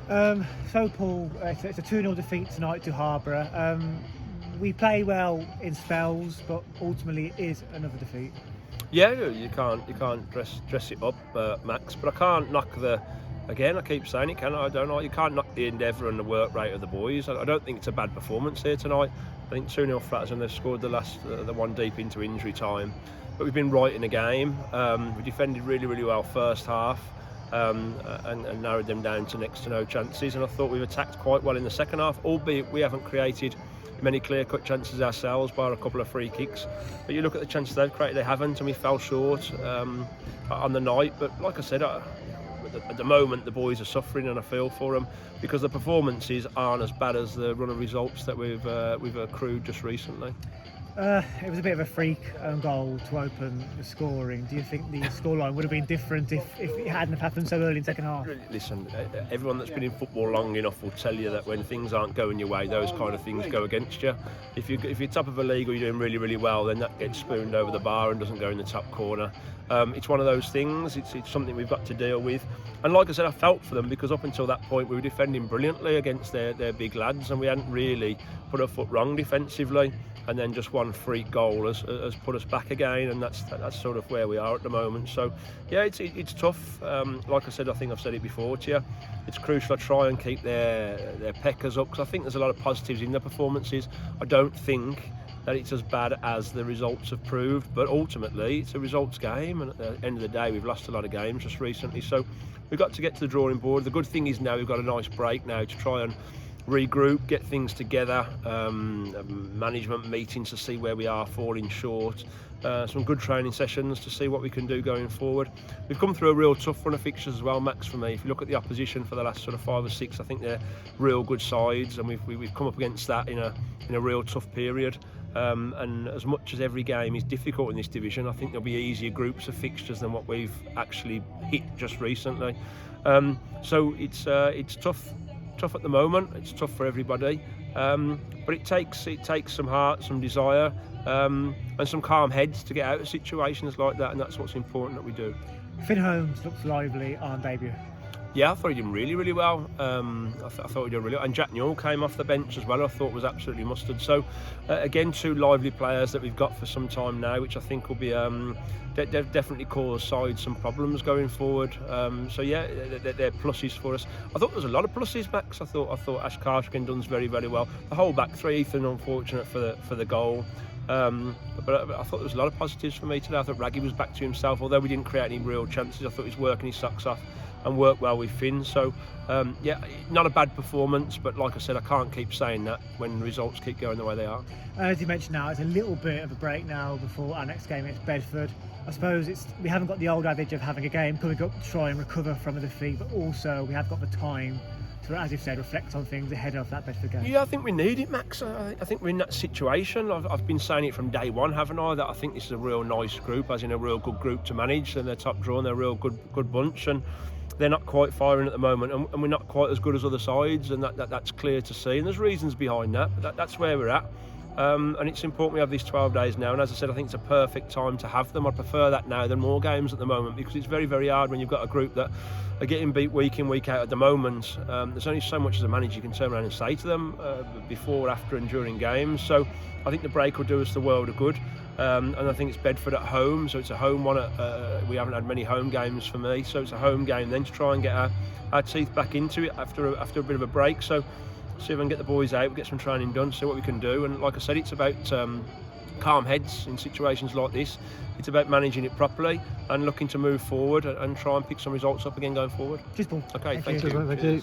So Paul, it's a 2-0 defeat tonight to Harborough. We play well in spells, but ultimately it is another defeat. Yeah, you can't dress it up, Max. But I can't knock the. Again, I keep saying it, can I? I don't know. You can't knock the endeavour and the work rate of the boys. I don't think it's a bad performance here tonight. I think 2-0 flats and they've scored the one deep into injury time. But we've been right in the game. We defended really well first half. And narrowed them down to next to no chances. And I thought we've attacked quite well in the second half, albeit we haven't created many clear-cut chances ourselves, bar a couple of free kicks. But you look at the chances they've created, they haven't, and we fell short on the night. But like I said, at the moment the boys are suffering, and I feel for them because the performances aren't as bad as the run of results that we've accrued just recently. It was a bit of a freak goal to open the scoring. Do you think the scoreline would have been different if it hadn't happened so early in the second half? Listen, everyone that's been in football long enough will tell you that when things aren't going your way, those kind of things go against you. If you're top of a league or you're doing really well, then that gets spooned over the bar and doesn't go in the top corner. It's one of those things. It's something we've got to deal with. And like I said, I felt for them because up until that point we were defending brilliantly against their big lads, and we hadn't really put a foot wrong defensively. And then just one freak goal has put us back again, and that's sort of where we are at the moment. So yeah, it's tough. Like I said, I think I've said it before to you. It's crucial to try and keep their peckers up, because I think there's a lot of positives in their performances. I don't think that it's as bad as the results have proved, but ultimately it's a results game, and at the end of the day we've lost a lot of games just recently, so we've got to get to the drawing board. The good thing is now we've got a nice break now to try and regroup, get things together, management meetings to see where we are falling short, some good training sessions to see what we can do going forward. We've come through a real tough run of fixtures as well, Max, for me. If you look at the opposition for the last sort of 5 or 6, I think they're real good sides, and we've come up against that in a real tough period. And as much as every game is difficult in this division, I think there'll be easier groups of fixtures than what we've actually hit just recently. So it's tough at the moment. It's tough for everybody, but it takes some heart, some desire, and some calm heads to get out of situations like that, and that's what's important that we do. Finn Holmes looks lively on debut. Yeah, I thought he did really well. I thought he did really well. And Jack Newell came off the bench as well. I thought was absolutely mustard. So again, 2 lively players that we've got for some time now, which I think will be definitely cause sides some problems going forward. So yeah, they're pluses for us. I thought there was a lot of pluses, Max. I thought Ash Cartwright done's very well. The whole back three, Ethan, unfortunate for the goal. But I thought there was a lot of positives for me today. I thought Raggy was back to himself, although we didn't create any real chances. I thought he was working his socks off and worked well with Finn. So yeah, not a bad performance, but like I said, I can't keep saying that when results keep going the way they are. As you mentioned, now it's a little bit of a break now before our next game against Bedford. I suppose we haven't got the old adage of having a game coming up to try and recover from a defeat, but also we have got the time to, as you've said, reflect on things ahead of that Bedford game. Yeah, I think we need it, Max. I think we're in that situation. I've been saying it from day one, haven't I? That I think this is a real nice group, as in a real good group to manage, and they're top draw and they're a real good bunch, and they're not quite firing at the moment, and we're not quite as good as other sides, and that's clear to see, and there's reasons behind that, but that's where we're at. And it's important we have these 12 days now, and as I said, I think it's a perfect time to have them. I prefer that now than more games at the moment, because it's very hard when you've got a group that are getting beat week in, week out at the moment. There's only so much as a manager you can turn around and say to them before, after and during games. So I think the break will do us the world of good, and I think it's Bedford at home, so it's a home one. We haven't had many home games for me, so it's a home game then to try and get our teeth back into it after a bit of a break. So see if I can get the boys out, get some training done, see what we can do. And like I said, it's about calm heads in situations like this. It's about managing it properly and looking to move forward and try and pick some results up again going forward. Cheers, Paul. Okay, thank you. you. Thank you.